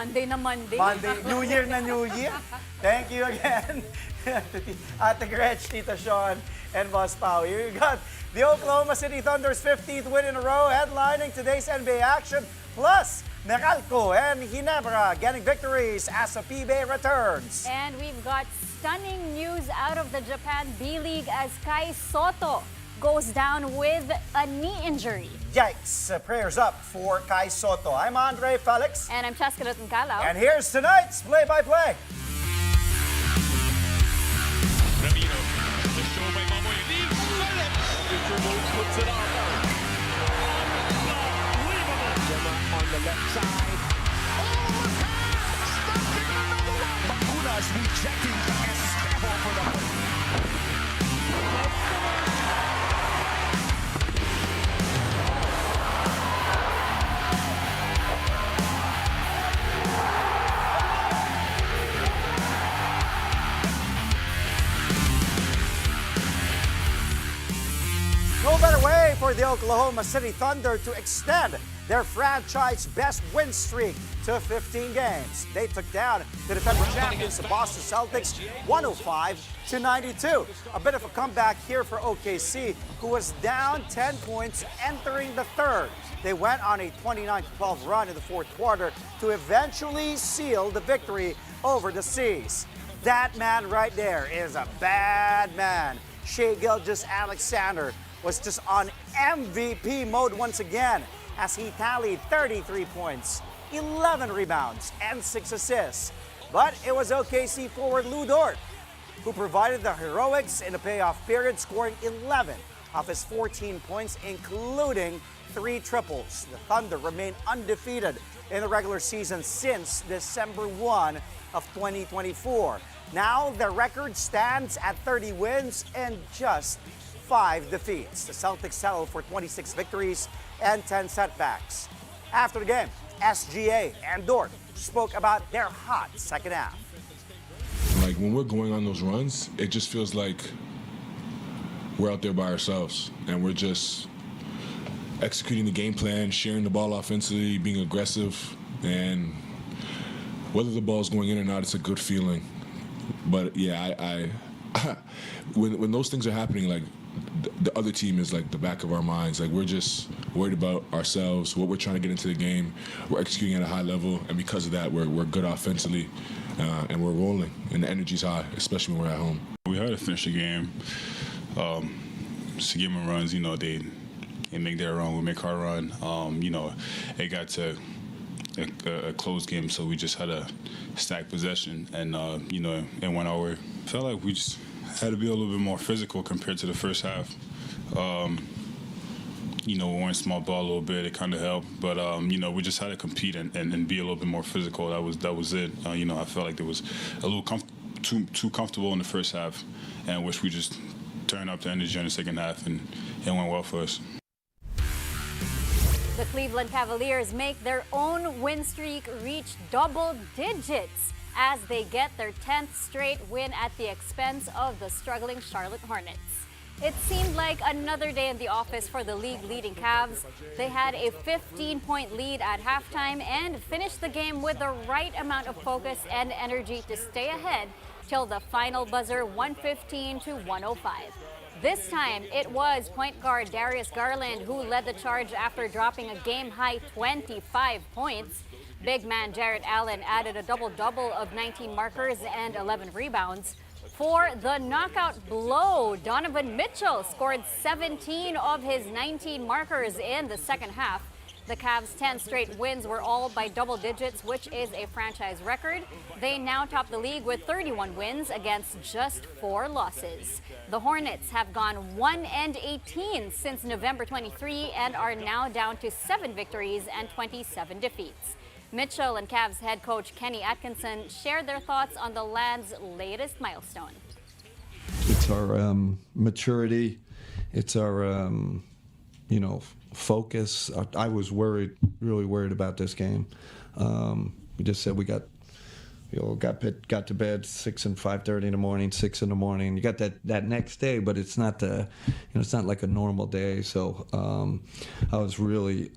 Monday na Monday. Monday, New Year na New Year. Thank you again, Ate Gretch, Tita Sean, and Boss Pao. Here you got the Oklahoma City Thunder's 15th win in a row, headlining today's NBA action. Plus, Meralco and Ginebra getting victories as a PBA returns. And we've got stunning news out of the Japan B-League as Kai Soto goes down with a knee injury. Yikes! Prayers up for Kai Soto. I'm Andre Felix. And I'm Cheska Calao. And here's tonight's play-by-play. Ramiro, the show by Mamoy leaves it. Intermoves puts it on. Unbelievable. Gemma on the left side. Oh, pass! Stuck in another one. Bakunas rejecting Espejo for the win. No better way for the Oklahoma City Thunder to extend their franchise best win streak to 15 games. They took down the defending champions, the Boston Celtics, 105-92. A bit of a comeback here for OKC, who was down 10 points entering the third. They went on a 29-12 run in the fourth quarter to eventually seal the victory over the Seas. That man right there is a bad man. Shai Gilgeous-Alexander was just on MVP mode once again as he tallied 33 points, 11 rebounds, and 6 assists. But it was OKC forward Lou Dort who provided the heroics in the payoff period, scoring 11 of his 14 points, including 3 triples. The Thunder remain undefeated in the regular season since December 1 of 2024. Now the record stands at 30 wins and just 5 defeats. The Celtics settled for 26 victories and 10 setbacks. After the game, SGA and Dort spoke about their hot second half. Like when we're going on those runs, it just feels like we're out there by ourselves and we're just executing the game plan, sharing the ball offensively, being aggressive, and whether the ball's going in or not, it's a good feeling. But yeah, when those things are happening, like the other team is like the back of our minds. Like we're just worried about ourselves, what we're trying to get into the game. We're executing at a high level, and because of that, we're good offensively, and we're rolling, and the energy's high, especially when we're at home. We had to finish the game. Sigma runs, they make their run, we make our run. It got to a close game, so we just had a stack possession, and it went our way. Felt like we just had to be a little bit more physical compared to the first half. We weren't small ball a little bit, it kind of helped, but we just had to compete and be a little bit more physical. That was it. I felt like it was a little too comfortable in the first half, and wish we just turned up the energy in the second half, and it went well for us. The Cleveland Cavaliers make their own win streak reach double digits as they get their 10th straight win at the expense of the struggling Charlotte Hornets. It seemed like another day in the office for the league-leading Cavs. They had a 15-point lead at halftime and finished the game with the right amount of focus and energy to stay ahead till the final buzzer, 115-105. This time, it was point guard Darius Garland who led the charge after dropping a game-high 25 points. Big man Jarrett Allen added a double-double of 19 markers and 11 rebounds. For the knockout blow, Donovan Mitchell scored 17 of his 19 markers in the second half. The Cavs' 10 straight wins were all by double digits, which is a franchise record. They now top the league with 31 wins against just 4 losses. The Hornets have gone 1-18 since November 23 and are now down to 7 victories and 27 defeats. Mitchell and Cavs head coach Kenny Atkinson shared their thoughts on the lad's latest milestone. It's our maturity. It's our, focus. I was really worried about this game. We just said we got to bed 6 and 5:30 in the morning, 6 in the morning. You got that next day, but it's not it's not like a normal day. So I was really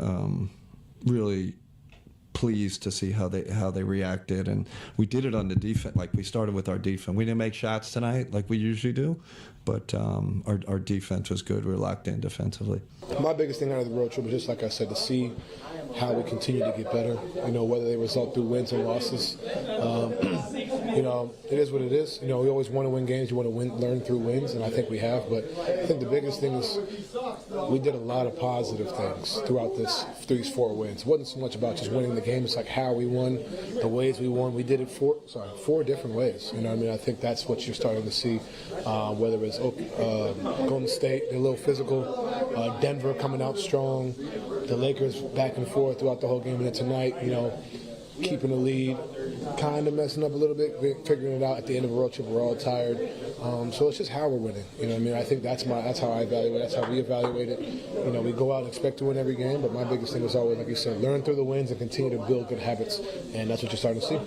pleased to see how they reacted, and we did it on the defense. Like, we started with our defense. We didn't make shots tonight like we usually do, but our defense was good. We were locked in defensively. My biggest thing out of the road trip was just, like I said, to see how we continue to get better, whether they result through wins or losses. It is what it is. We always want to win games. You want to learn through wins, and I think we have. But I think the biggest thing is we did a lot of positive things throughout these 4 wins. It wasn't so much about just winning the game. It's like how we won, the ways we won. We did it 4 different ways. I think that's what you're starting to see, whether it's Golden State, they're a little physical, Denver coming out strong, the Lakers back and forth throughout the whole game, and then tonight, keeping the lead, kind of messing up a little bit, figuring it out at the end of a road trip. We're all tired, so it's just how we're winning. I think that's how I evaluate it. That's how we evaluate it. We go out and expect to win every game, but my biggest thing is always, like you said, learn through the wins and continue to build good habits, and that's what you're starting to see.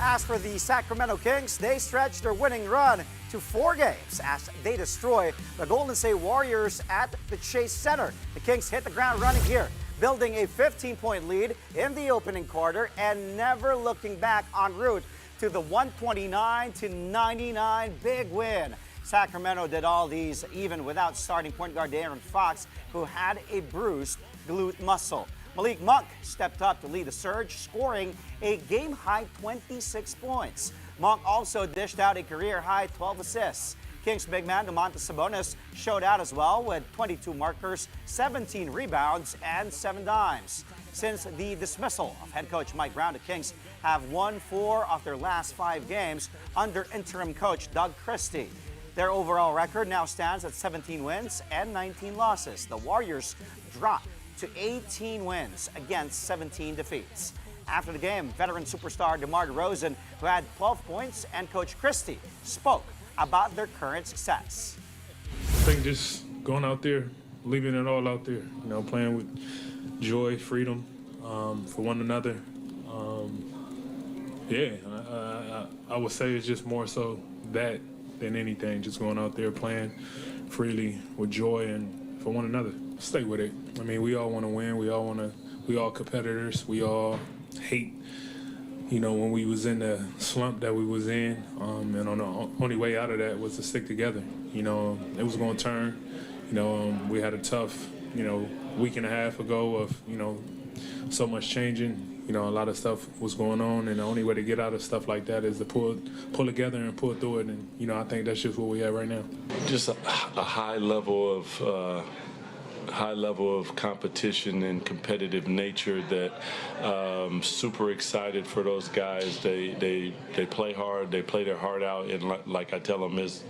As for the Sacramento Kings, they stretched their winning run to 4 games as they destroy the Golden State Warriors at the Chase Center. The Kings hit the ground running here, building a 15-point lead in the opening quarter and never looking back en route to the 129-99 big win. Sacramento did all these even without starting point guard De'Aaron Fox, who had a bruised glute muscle. Malik Monk stepped up to lead the surge, scoring a game-high 26 points. Monk also dished out a career-high 12 assists. Kings big man Domantas Sabonis showed out as well with 22 markers, 17 rebounds, and 7 dimes. Since the dismissal of head coach Mike Brown, the Kings have won 4 of their last 5 games under interim coach Doug Christie. Their overall record now stands at 17 wins and 19 losses. The Warriors dropped to 18 wins against 17 defeats. After the game, veteran superstar DeMar DeRozan, who had 12 points, and Coach Christie spoke about their current success. I think just going out there, leaving it all out there, playing with joy, freedom for one another. I would say it's just more so that than anything, just going out there playing freely with joy and for one another. Stay with it. We all want to win. We all competitors. We all hate, when we was in the slump that we was in. And on the only way out of that was to stick together. It was going to turn. We had a tough, week and a half ago of, so much changing. A lot of stuff was going on, and the only way to get out of stuff like that is to pull together and pull through it. And, I think that's just what we have right now. Just a high level of competition and competitive nature that super excited for those guys. They play hard, they play their heart out, and like I tell them, is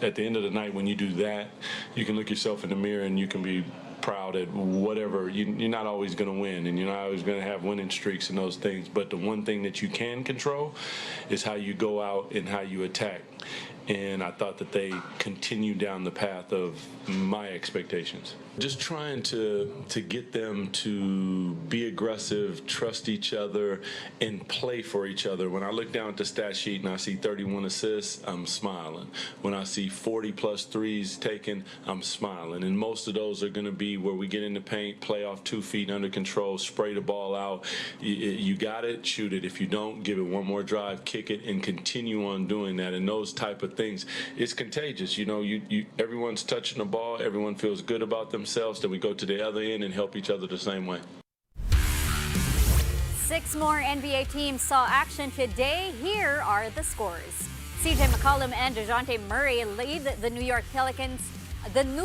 at the end of the night when you do that, you can look yourself in the mirror and you can be proud at whatever. You're not always going to win, and you're not always going to have winning streaks and those things, but the one thing that you can control is how you go out and how you attack. And I thought that they continued down the path of my expectations. Just trying to get them to be aggressive, trust each other, and play for each other. When I look down at the stat sheet and I see 31 assists, I'm smiling. When I see 40-plus threes taken, I'm smiling. And most of those are going to be where we get in the paint, play off 2 feet under control, spray the ball out. You got it, shoot it. If you don't, give it one more drive, kick it, and continue on doing that. And those type of things, it's contagious. Everyone's touching the ball, everyone feels good about themselves, then we go to the other end and help each other the same way. 6 more NBA teams saw action today. Here are the scores. CJ McCollum and DeJounte Murray lead the New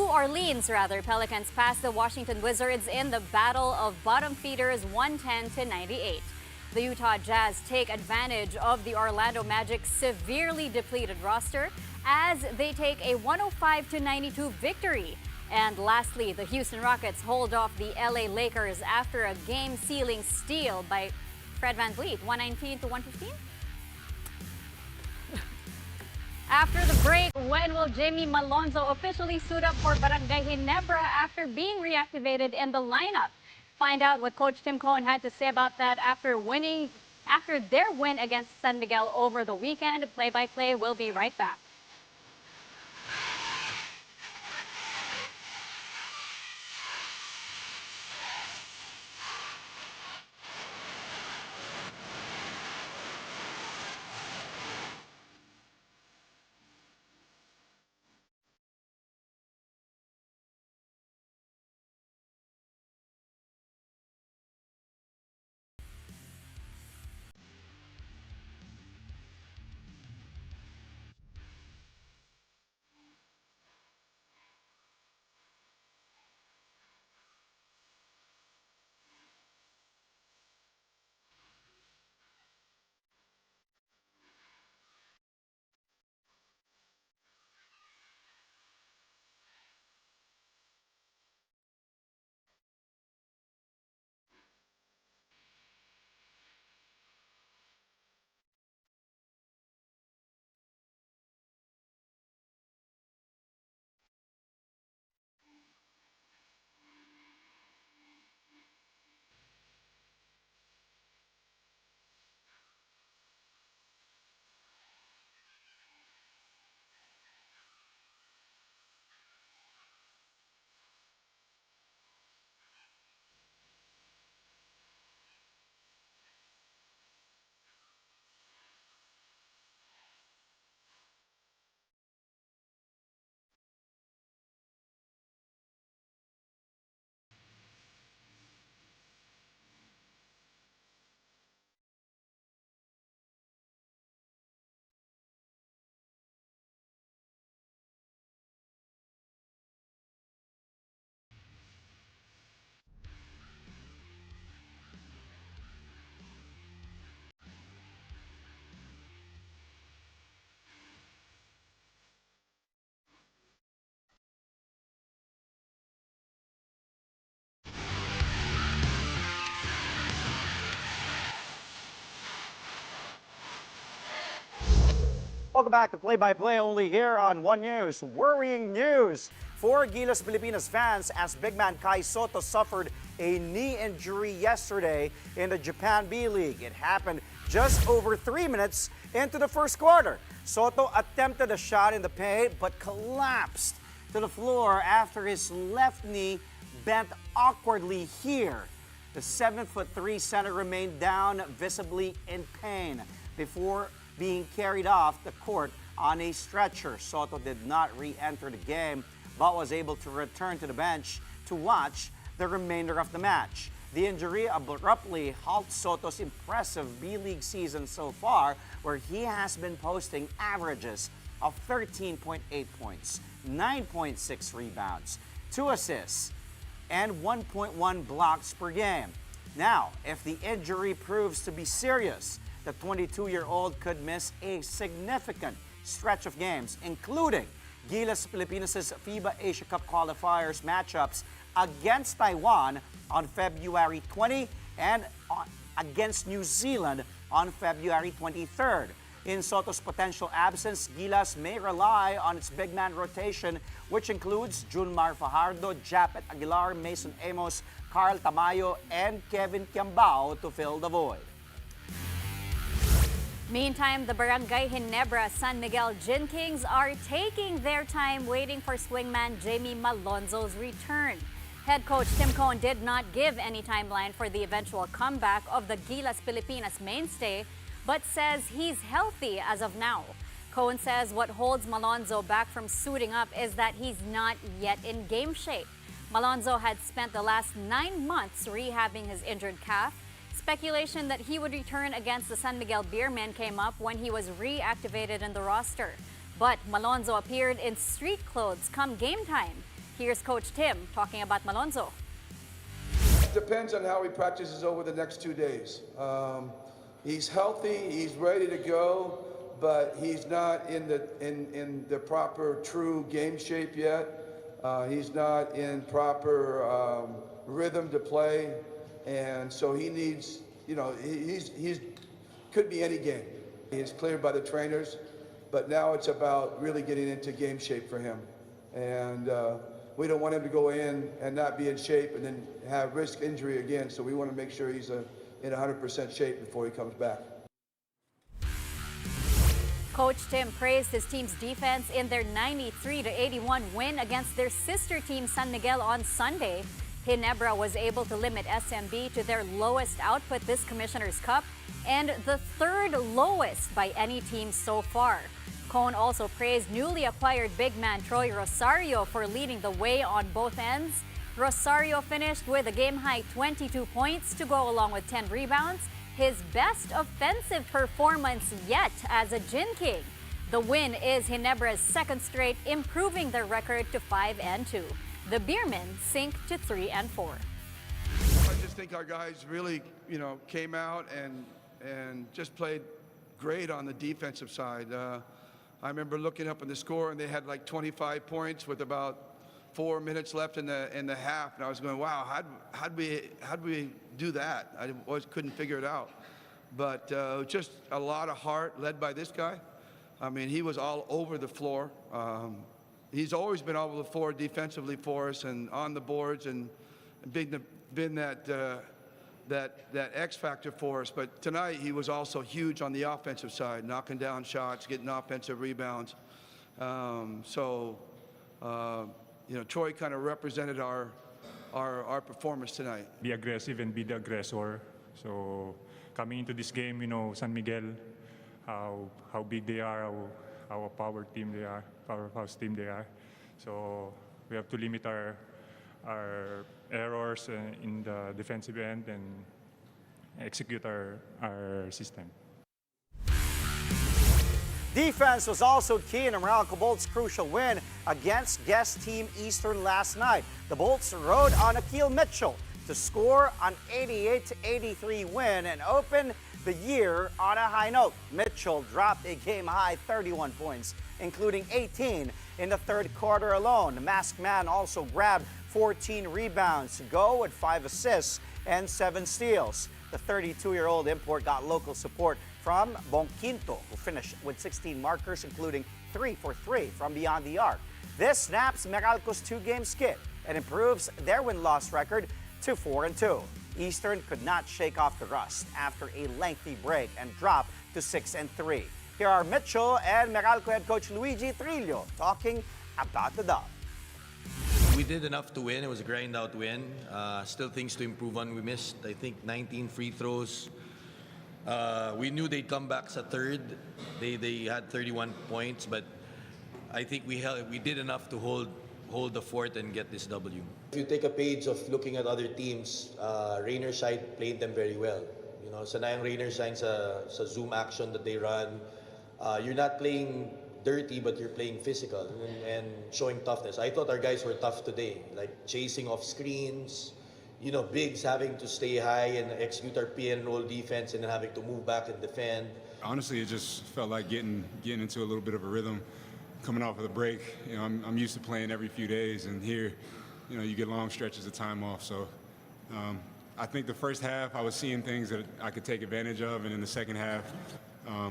Orleans Pelicans past the Washington Wizards in the battle of bottom feeders 110-98. The Utah Jazz take advantage of the Orlando Magic's severely depleted roster as they take a 105-92 victory. And lastly, the Houston Rockets hold off the LA Lakers after a game-sealing steal by Fred VanVleet, 119-115. After the break, when will Jamie Malonzo officially suit up for Barangay Ginebra after being reactivated in the lineup? Find out what Coach Tim Cohen had to say about that after their win against San Miguel over the weekend. Play-by-play will be right back. Welcome back to Play-by-Play only here on One News. Worrying news for Gilas Pilipinas fans as big man Kai Soto suffered a knee injury yesterday in the Japan B-League. It happened just over 3 minutes into the first quarter. Soto attempted a shot in the paint but collapsed to the floor after his left knee bent awkwardly here. The 7'3" center remained down, visibly in pain, before being carried off the court on a stretcher. Soto did not re-enter the game, but was able to return to the bench to watch the remainder of the match. The injury abruptly halts Soto's impressive B-League season so far, where he has been posting averages of 13.8 points, 9.6 rebounds, 2 assists, and 1.1 blocks per game. Now, if the injury proves to be serious, the 22-year-old could miss a significant stretch of games, including Gilas Pilipinas' FIBA Asia Cup qualifiers matchups against Taiwan on February 20 and against New Zealand on February 23rd. In Soto's potential absence, Gilas may rely on its big man rotation, which includes Junmar Fajardo, Japet Aguilar, Mason Amos, Carl Tamayo, and Kevin Kiambao to fill the void. Meantime, the Barangay Ginebra San Miguel Gin Kings are taking their time waiting for swingman Jamie Malonzo's return. Head coach Tim Cohn did not give any timeline for the eventual comeback of the Gilas Pilipinas mainstay, but says he's healthy as of now. Cohn says what holds Malonzo back from suiting up is that he's not yet in game shape. Malonzo had spent the last 9 months rehabbing his injured calf. Speculation that he would return against the San Miguel Beermen came up when he was reactivated in the roster. But Malonzo appeared in street clothes come game time. Here's Coach Tim talking about Malonzo. Depends on how he practices over the next 2 days. He's healthy, he's ready to go, but he's not in the proper true game shape yet. He's not in proper rhythm to play, and so he needs, he's could be any game. He's cleared by the trainers, but now it's about really getting into game shape for him. And we don't want him to go in and not be in shape and then have risk injury again, so we want to make sure he's in 100% shape before he comes back. Coach Tim praised his team's defense in their 93-81 win against their sister team San Miguel on Sunday. Ginebra was able to limit SMB to their lowest output this Commissioner's Cup and the third lowest by any team so far. Cohn also praised newly acquired big man Troy Rosario for leading the way on both ends. Rosario finished with a game-high 22 points to go along with 10 rebounds, his best offensive performance yet as a Gin King. The win is Ginebra's second straight, improving their record to 5-2. The Beermen sink to 3-4. I just think our guys really, came out and just played great on the defensive side. I remember looking up on the score and they had like 25 points with about 4 minutes left in the half, and I was going, wow, how'd we do that? I couldn't figure it out. But just a lot of heart led by this guy. I mean, he was all over the floor. He's always been all over the floor defensively for us and on the boards and been that X factor for us. But tonight he was also huge on the offensive side, knocking down shots, getting offensive rebounds. Troy kind of represented our performance tonight. Be aggressive and be the aggressor. So coming into this game, San Miguel, how big they are, how power team they are, powerhouse team they are. So we have to limit our errors in the defensive end and execute our system. Defense was also key in Meralco Bolts' crucial win against guest team Eastern last night. The Bolts rode on Akil Mitchell to score an 88-83 win and open the year on a high note. Mitchell dropped a game-high 31 points, including 18 in the third quarter alone. The masked man also grabbed 14 rebounds to go with 5 assists and 7 steals. The 32-year-old import got local support from Bonquinto, who finished with 16 markers, including 3 for 3 from beyond the arc. This snaps Meralco's 2-game skid and improves their win-loss record to 4-2. Eastern could not shake off the rust after a lengthy break and drop to 6-3. Here are Mitchell and Meralco head coach Luigi Trillo talking about the dub. We did enough to win. It was a grind-out win. Still things to improve on. We missed, I think, 19 free throws. We knew they'd come back sa third. They had 31 points, but I think we did enough to hold the fort and get this W. If you take a page of looking at other teams, Rainer side played them very well. You know, sanayang Rainer side sa zoom action that they run. You're not playing dirty, but you're playing physical and showing toughness. I thought our guys were tough today, like chasing off screens, you know, bigs having to stay high and execute our pick and roll defense and then having to move back and defend. Honestly, it just felt like getting into a little bit of a rhythm coming off of the break. You know, I'm used to playing every few days, and here, you know, you get long stretches of time off. So I think the first half I was seeing things that I could take advantage of, and in the second half,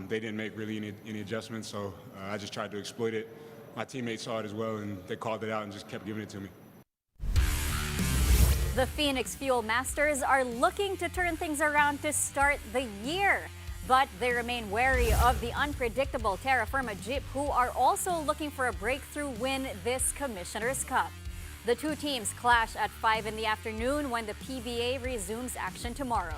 they didn't make really any adjustments, so I just tried to exploit it. My teammates saw it as well, and they called it out and just kept giving it to me. The Phoenix Fuel Masters are looking to turn things around to start the year, but they remain wary of the unpredictable Terra Firma Jeep, who are also looking for a breakthrough win this Commissioner's Cup. The two teams clash at 5 in the afternoon when the PBA resumes action tomorrow.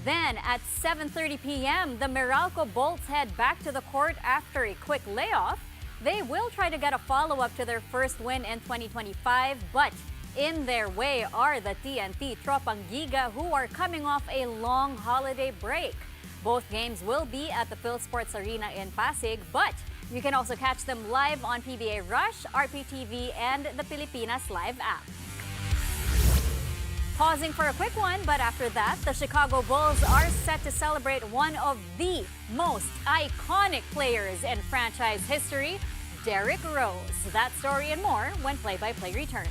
Then at 7:30 p.m., the Meralco Bolts head back to the court after a quick layoff. They will try to get a follow-up to their first win in 2025, but in their way are the TNT Tropang Giga, who are coming off a long holiday break. Both games will be at the PhilSports Arena in Pasig, but you can also catch them live on PBA Rush, RPTV, and the Pilipinas Live app. Pausing for a quick one, but after that, the Chicago Bulls are set to celebrate one of the most iconic players in franchise history, Derrick Rose. That story and more when Play-by-Play returns.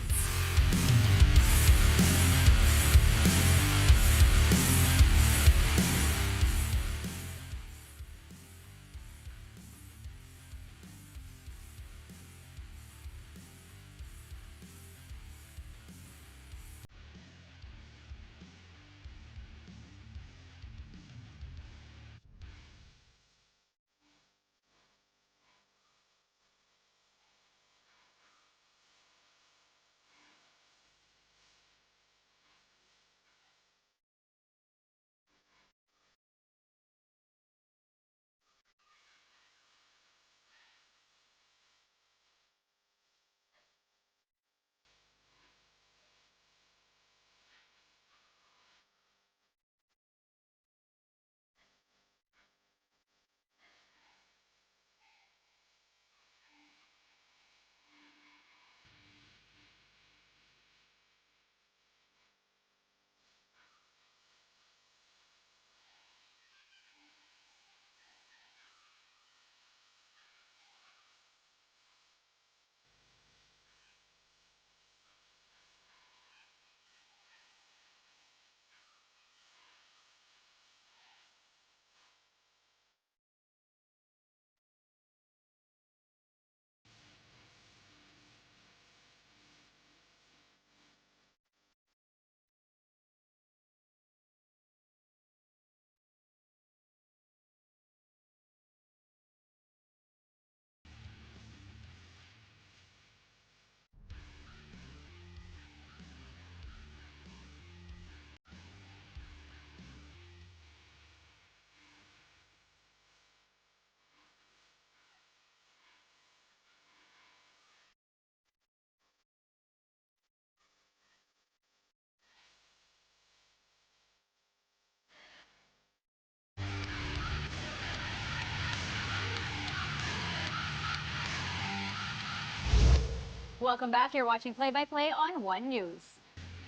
Welcome back. You're watching Play-by-Play on One News.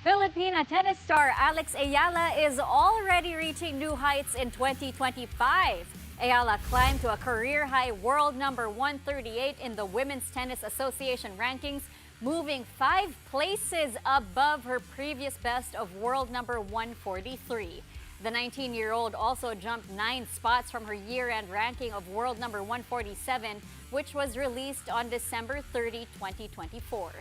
Filipina tennis star Alex Ayala is already reaching new heights in 2025. Ayala climbed to a career-high world number 138 in the Women's Tennis Association rankings, moving 5 places above her previous best of world number 143. The 19-year-old also jumped 9 spots from her year-end ranking of world number 147, which was released on December 30, 2024.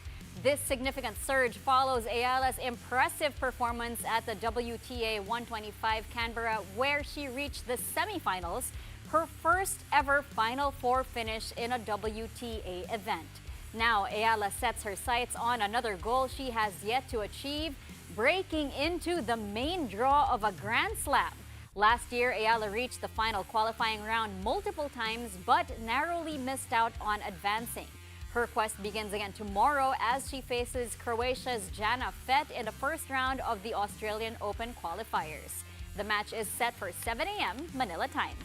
This significant surge follows Ayala's impressive performance at the WTA 125 Canberra, where she reached the semifinals, her first ever Final Four finish in a WTA event. Now, Ayala sets her sights on another goal she has yet to achieve, breaking into the main draw of a Grand Slam. Last year, Ayala reached the final qualifying round multiple times but narrowly missed out on advancing. Her quest begins again tomorrow as she faces Croatia's Jana Fett in the first round of the Australian Open qualifiers. The match is set for 7 a.m. Manila time.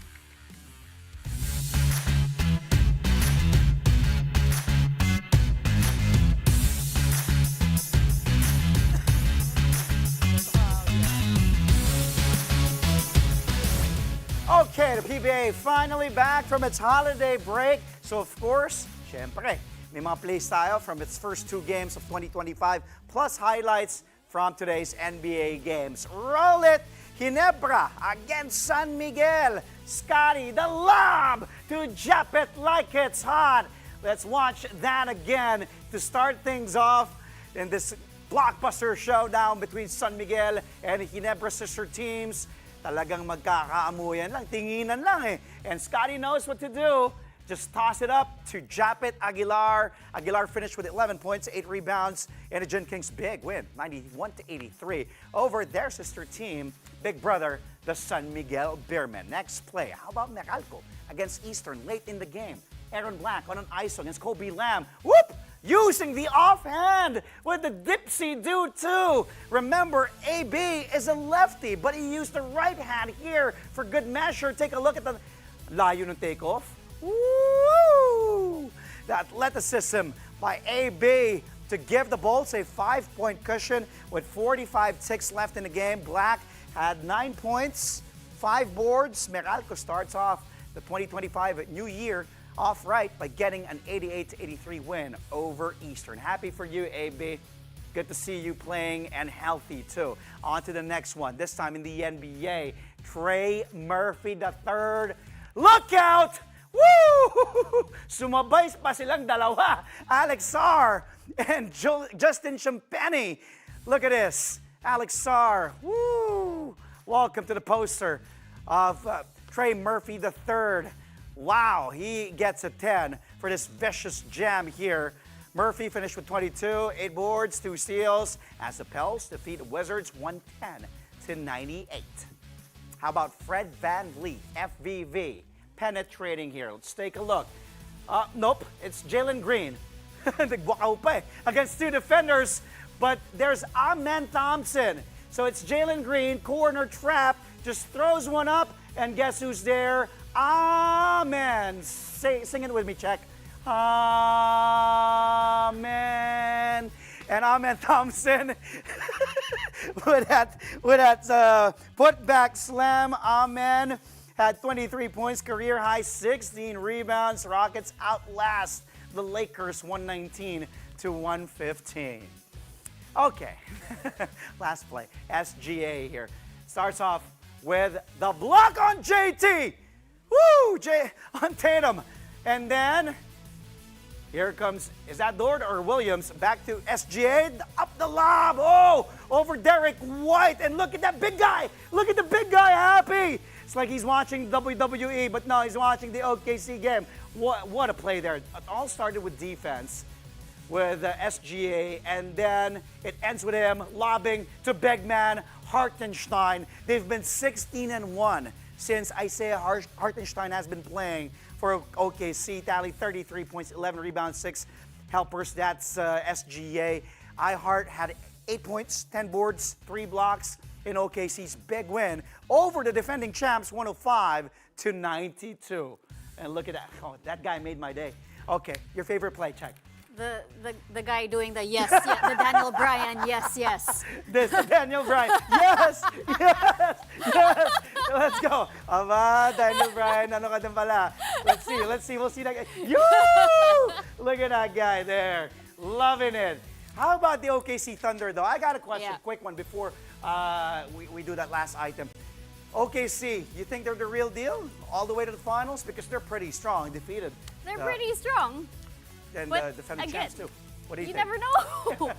Okay, the PBA finally back from its holiday break. So of course, syempre, may mga plays tayo from its first 2 games of 2025 plus highlights from today's NBA games. Roll it! Ginebra against San Miguel. Scotty, the lob to jump it like it's hot. Let's watch that again to start things off in this blockbuster showdown between San Miguel and Ginebra sister teams. Talagang magkakaamuyan lang, tinginan lang eh. And Scotty knows what to do. Just toss it up to Japet Aguilar. Aguilar finished with 11 points, 8 rebounds, and a Gen Kings big win, 91-83 over their sister team, big brother, the San Miguel Beermen. Next play, how about Meralco against Eastern late in the game? Aaron Black on an ISO against Kobe Lamb. Whoop! Using the offhand with the dipsy do too. Remember, AB is a lefty, but he used the right hand here for good measure. Take a look at the layo ng takeoff. Woo! The athleticism by AB to give the Bolts a 5-point cushion with 45 ticks left in the game. Black had 9 points, 5 boards. Meralco starts off the 2025 new year off right by getting an 88-83 win over Eastern. Happy for you, AB. Good to see you playing and healthy too. On to the next one. This time in the NBA, Trey Murphy III. Look out! Woo! Sumabay pa silang dalawa. Alex Sarr and Justin Champagny. Look at this. Alex Sarr. Woo! Welcome to the poster of Trey Murphy III. Wow, he gets a 10 for this vicious jam here. Murphy finished with 22, 8 boards, 2 steals, as the Pels defeat the Wizards 110-98. How about Fred VanVleet, FVV, penetrating here? Let's take a look. Nope, it's Jalen Green. Nagbukaw pa eh, against 2 defenders, but there's Amen Thompson. So it's Jalen Green, corner trap, just throws one up, and guess who's there? Amen. Sing it with me, check. Amen. And Amen Thompson with that putback slam. Amen had 23 points, career high 16 rebounds. Rockets outlast the Lakers 119-115. Okay, last play. SGA here starts off with the block on JT. Woo! On Tatum. And then, here comes, is that Dort or Williams? Back to SGA, up the lob. Oh, over Derek White. And look at that big guy. Look at the big guy happy. It's like he's watching WWE, but no, he's watching the OKC game. What a play there. It all started with defense with SGA, and then it ends with him lobbing to big man Hartenstein. They've been 16-1 since Isaiah Hartenstein has been playing for OKC. Tally 33 points, 11 rebounds, 6 helpers. That's SGA. Hart had 8 points, 10 boards, 3 blocks in OKC's big win over the defending champs, 105-92. And look at that. Oh, that guy made my day. Okay, your favorite play, check. The guy doing the yes, yes, the Daniel Bryan, yes, yes. This Daniel Bryan, yes, yes, yes. Let's go. Aba, Daniel Bryan, ano ka din pala? Let's see, we'll see that guy. Look at that guy there, loving it. How about the OKC Thunder though? I got a question, quick one before we do that last item. OKC, you think they're the real deal all the way to the finals? Because they're pretty strong, defeated. They're pretty strong. And but defending again, champs too. What do you You think? never know.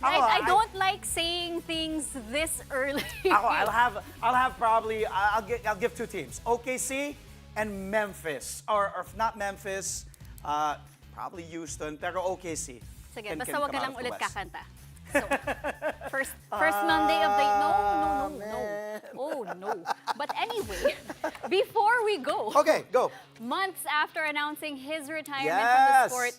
I don't like saying things this early. I'll have probably I'll give two teams, OKC and Memphis, or if not Memphis, probably Houston, pero OKC. Sige, can basta come wag ka out lang of the ulit West. kakanta. So, first Monday of the no. Oh no. But anyway, before we go. Okay, go. Months after announcing his retirement Yes. from the sport,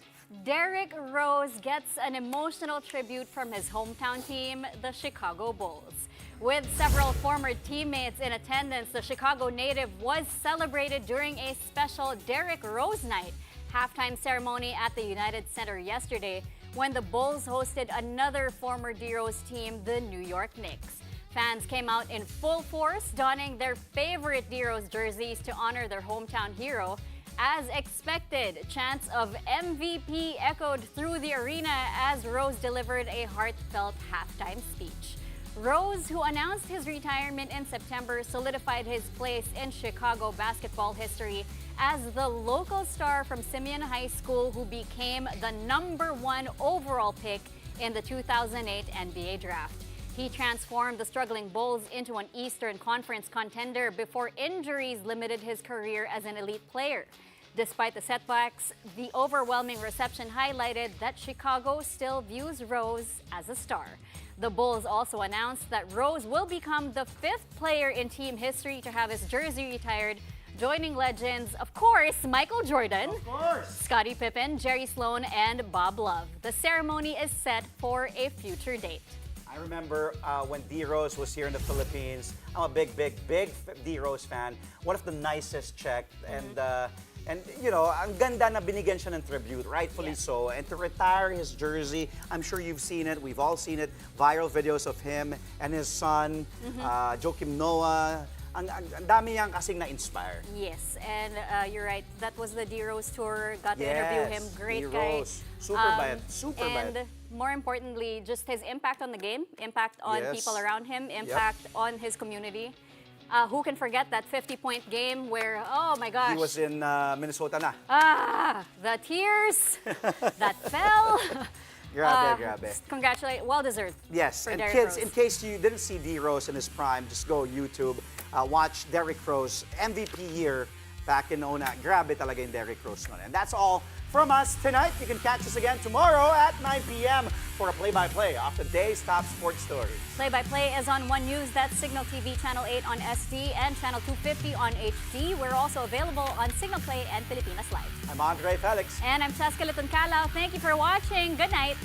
Derrick Rose gets an emotional tribute from his hometown team, the Chicago Bulls. With several former teammates in attendance, the Chicago native was celebrated during a special Derrick Rose night halftime ceremony at the United Center yesterday when the Bulls hosted another former D-Rose team, the New York Knicks. Fans came out in full force, donning their favorite D-Rose jerseys to honor their hometown hero. As expected, chants of MVP echoed through the arena as Rose delivered a heartfelt halftime speech. Rose, who announced his retirement in September, solidified his place in Chicago basketball history as the local star from Simeon High School who became the #1 overall pick in the 2008 NBA draft. He transformed the struggling Bulls into an Eastern Conference contender before injuries limited his career as an elite player. Despite the setbacks, the overwhelming reception highlighted that Chicago still views Rose as a star. The Bulls also announced that Rose will become the 5th player in team history to have his jersey retired, joining legends, of course, Michael Jordan, Scottie Pippen, Jerry Sloan, and Bob Love. The ceremony is set for a future date. I remember when D-Rose was here in the Philippines. I'm a big D-Rose fan. One of the nicest Czech, and you know, ang ganda na binigyan siya ng tribute, rightfully so. And to retire his jersey, I'm sure you've seen it, we've all seen it, viral videos of him and his son, Joakim Noah. Ang dami niyang kasing na-inspire. Yes, and you're right. That was the D-Rose tour. Got to interview him. Great D-Rose. guy. Super bad. Super and bad. more importantly, just his impact on the game, impact on people around him, impact on his community. Who can forget that 50-point game where, oh my gosh. He was in Minnesota na. The tears that fell. Grabe. Well-deserved. Yes, for and Derrick kids, Rose. in case you didn't see D-Rose in his prime, just go YouTube, watch Derrick Rose, MVP year back in Ona. Grabe talaga yung Derrick Rose nun. And that's all from us tonight. You can catch us again tomorrow at 9 p.m. for a play-by-play of the day's top sports stories. Play-by-play is on One News, that's Signal TV Channel 8 on SD and Channel 250 on HD. We're also available on Signal Play and Pilipinas Live. I'm Andre Felix. And I'm Cheska Lituncala. Thank you for watching. Good night.